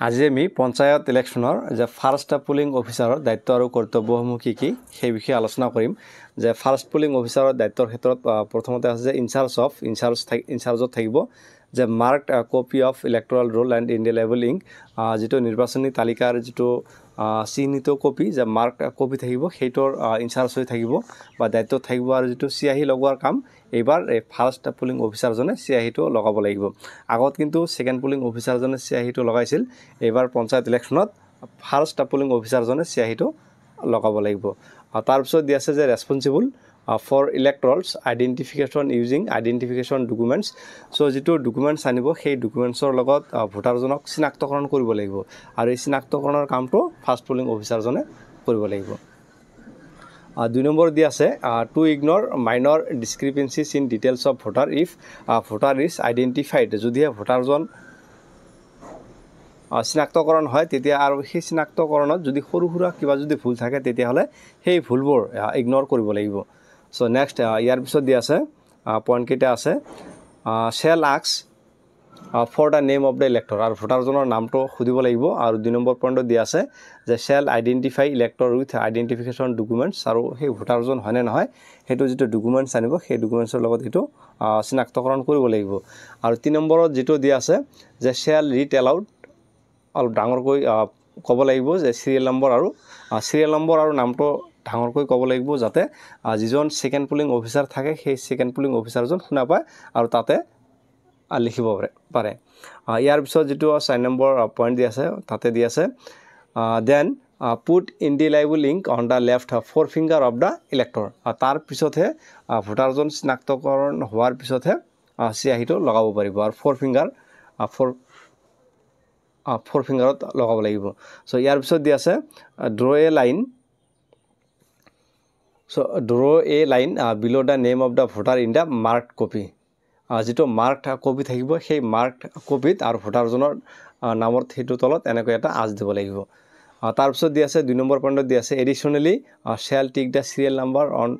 আজি আমি পঞ্চায়ত ইলেকশ্যনৰ যে ফাৰ্ষ্ট পুলিং অফিচাৰৰ দায়িত্ব আৰু কৰ্তব্যসমূহ কি কি সেই বিষয়ে আলোচনা কৰিম যে ফাৰ্ষ্ট পুলিং অফিচাৰৰ দায়িত্বৰ ক্ষেত্ৰত প্ৰথমতে আছে যে ইনচাৰ্জত থাকিব যে marked copy of electoral roll and indelible ink যেটো নিৰ্বাচনী তালিকাৰ যেটো চিহ্নিত কপি যে মাৰ্কড কপি থাকিব সেইটোৰ ইনচাৰ্জ হৈ থাকিব বা দায়িত্ব থাকিব আৰু যেটো চিয়াহী লগোৱাৰ কাম এইবাৰ ফাৰ্ষ্ট পুলিং অফিচাৰজনে চিয়াহীটো লগাব লাগিব আগত কিন্তু সেকেন্ড পুলিং অফিচাৰজনে চিয়াহীটো লগাইছিল এইবাৰ পঞ্চায়ত ইলেকশ্যনত ফাৰ্ষ্ট পুলিং অফিচাৰজনে চিয়াহীটো লগাব লাগিব তাৰ পিছত দি আছে যে ৰেসপন্সিবল for electorals identification using identification documents so যেটো ডকুমেন্টস আনিব সেই ডকুমেন্টসৰ লগত ভোটাৰজনক চিনাক্তকৰণ কৰিব লাগিব আৰু এই চিনাক্তকৰণৰ কামটো ফাৰ্ষ্ট পুলিং অফিচাৰজনে কৰিব লাগিব দুই নম্বৰ দি আছে to ignore minor discrepancies in details of voter if voter is identified যদি ভোটাৰজন চিনাক্তকৰণ হয় তেতিয়া আৰু সেই চিনাক্তকৰণত যদি সৰু সুৰা কিবা যদি ভুল থাকে তেতিয়া হলে সেই ভুলবোৰ ইগনোৰ কৰিব লাগিব So next ইয়াৰ পিছত দি আছে পইণ্ট কেইটা আছে shall ask for the name of the elector আৰু ভোটাৰজনৰ নামটো খুদিব লাগিব আৰু দুই নম্বৰ পইণ্টত দি আছে যে shall identify elector with identification documents আৰু সেই ভোটাৰজন হয়নে নহয় হেতু যেটো ডকুমেন্টস আনিব সেই ডকুমেন্টসৰ লগত হেতু চিনাক্তকৰণ কৰিব লাগিব আৰু 3 নম্বৰত যেটো দি আছে যে shall read aloud আৰু ডাঙৰকৈ ক'ব লাগিব যে সিৰিয়াল নম্বৰ আৰু নামটো ডাঙৰকৈ ক'ব লাগিব যাতে যিজন সেকেন্ড পুলিং অফিচাৰ থাকে সেই সেকেন্ড পুলিং অফিচাৰজন শুনা পায় আৰু তাতে লিখিব পাৰে ইয়াৰ পিছত যেটো 4 নম্বৰ পইণ্ট দি আছে তাতে দি আছে then put indelible ink on the left forefinger of the elector তাৰ পিছতহে ভোটাৰজন চিনাক্তকৰণ হোৱাৰ পিছতহে চিয়াহীটো লগাব পাৰিব আৰু forefingerত লগাব লাগিব সো ইয়াৰ পিছত দি আছে draw a line below the name of the voter in the marked copy যেটো মাৰ্কড কপি থাকিব সেই মাৰ্কড কপিত আৰু ভোটাৰজনৰ নামৰ হেতু তলত এনেকৈ এটা আজ দিব লাগিব তাৰ পিছত দি আছে 2 নম্বৰ পইণ্টত দি আছে additionally shall take the serial number on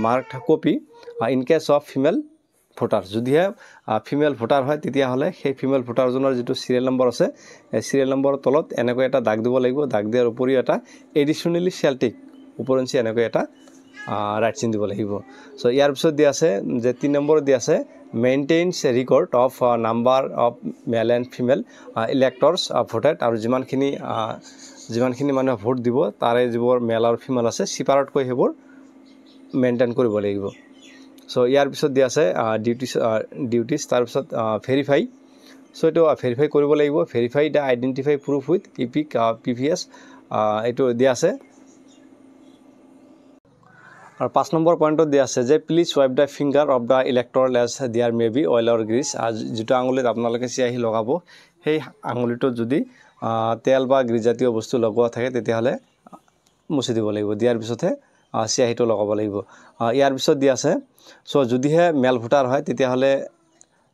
marked copy in case of female voter যদি ফিমেল ভোটাৰ হয় তেতিয়া হলে সেই ফিমেল ভোটাৰজনৰ যেটো সিৰিয়াল নম্বৰ আছে এই সিৰিয়াল নম্বৰৰ তলত এনেকৈ এটা দাগ দিব লাগিব দাগ দিয়াৰ উপৰি এটা additionally shall take উপৰঞ্চি এনেকৈ এটা ৰাইট চিন দিব লাগিব সো ইয়াৰ পিছত দি আছে যে 3 নম্বৰ দি আছে maintains a record of number of male and female electors voted আৰু যিমানখিনি মানুহ ভোট দিব তাৰে যিবোৰ মেল আৰু ফিমেল আছে সেপাৰেট কৈ হেবোৰ মেইনটেইন কৰিব লাগিব সো ইয়াৰ পিছত দি আছে ডিউটিজ তাৰ পিছত ভেৰিফাই সো এটো ভেৰিফাই কৰিব লাগিব verify the identify proof with EPIC PVS এটো দি আছে আৰু 5 নম্বৰ পইণ্টত দি আছে যে please wipe the finger of the elector as there may be oil or grease যেটো আঙুলিত আপোনালোকে চিয়াহী লগাব সেই আঙুলিটো যদি তেল বা গ্ৰীজ জাতীয় বস্তু লগোৱা থাকে তেতিয়া হলে মুছি দিব লাগিব দিয়াৰ পিছতহে চিয়াহীটো লগাব লাগিব ইয়াৰ পিছত দি আছে সো যদিহে মেল ভোটাৰ হয় তেতিয়া হলে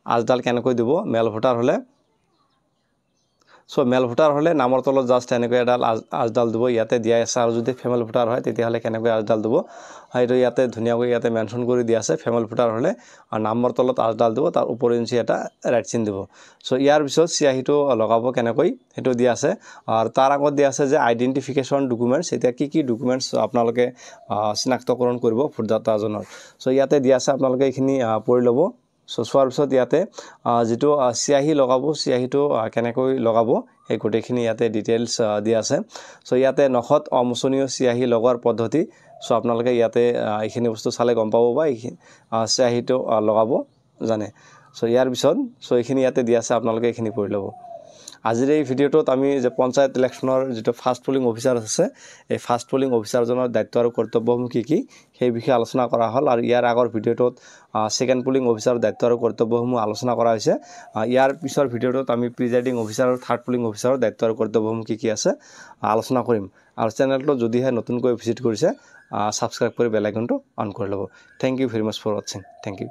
আজডাল কেনেকৈ দিব মেল ভোটাৰ হলে সো মেল ভোটাৰ হলে নামৰ তলত জাস্ট এনেকৈ এডাল আজডাল দিব ইয়াতে দিয়া আছে আৰু যদি ফিমেল ভোটাৰ হয় তেতিয়া হলে কেনেকৈ আজডাল দিব হয়তো ইয়াতে ধুনিয়াকৈ ইয়াতে মেনশন কৰি দিয়া আছে ফিমেল ভোটাৰ হলে নামৰ তলত আজডাল দিব তাৰ ওপৰঞ্চি এটা ৰাইট চিন দিব সো ইয়াৰ পিছত চিয়াহীটো লগাব কেনেকৈ হেতু দিয়া আছে আৰু তাৰ আগত দিয়া আছে যে আইডেন্টিফিকেশন ডকুমেন্টস এটা কি ডকুমেন্টস আপোনালোকে চিনাক্তকৰণ কৰিব ভোটদাতাজনৰ সো ইয়াতে দিয়া আছে আপোনালোকে এখিনি পঢ়ি লব সো সোৱাৰ পিছত ইয়াতে যেটো চিয়াহী লগাব চিয়াহীটো কেনেকৈ লগাব এই গোটেইখিনি ইয়াতে ডিটেইলছ দিয়া আছে সো ইয়াতে নখত অমোচনীয় চিয়াহী লগোৱাৰ পদ্ধতি সো আপোনালোকে ইয়াতে এইখিনি বস্তু চালে গম পাব বা চিয়াহীটো লগাব জানে সো ইয়াৰ পিছত সো এইখিনি ইয়াতে দিয়া আছে আপোনালোকে এইখিনি পঢ়ি লব আজিৰ এই ভিডিওটোত আমি যে পঞ্চায়ত ইলেকশ্যনৰ যেটো ফাৰ্ষ্ট পুলিং অফিচাৰ আছে এই ফাৰ্ষ্ট পুলিং অফিচাৰজনৰ দায়িত্ব আৰু কৰ্তব্যসমূহ কি সেই বিষয়ে আলোচনা কৰা হল আৰু ইয়াৰ আগৰ ভিডিওটোত সেকেন্ড পুলিং অফিচাৰৰ দায়িত্ব আৰু কৰ্তব্যসমূহ আলোচনা কৰা হৈছে ইয়াৰ পিছৰ ভিডিওটোত আমি প্ৰিজাইডিং অফিচাৰ আৰু থাৰ্ড পুলিং অফিচাৰৰ দায়িত্ব আৰু কৰ্তব্যসমূহ কি আছে আলোচনা কৰিম আৰু চেনেলটো যদিহে নতুনকৈ ভিজিট কৰিছে সাবস্ক্ৰাইব কৰি বেল আইকনটো অন কৰি লব thank you very much for watching thank U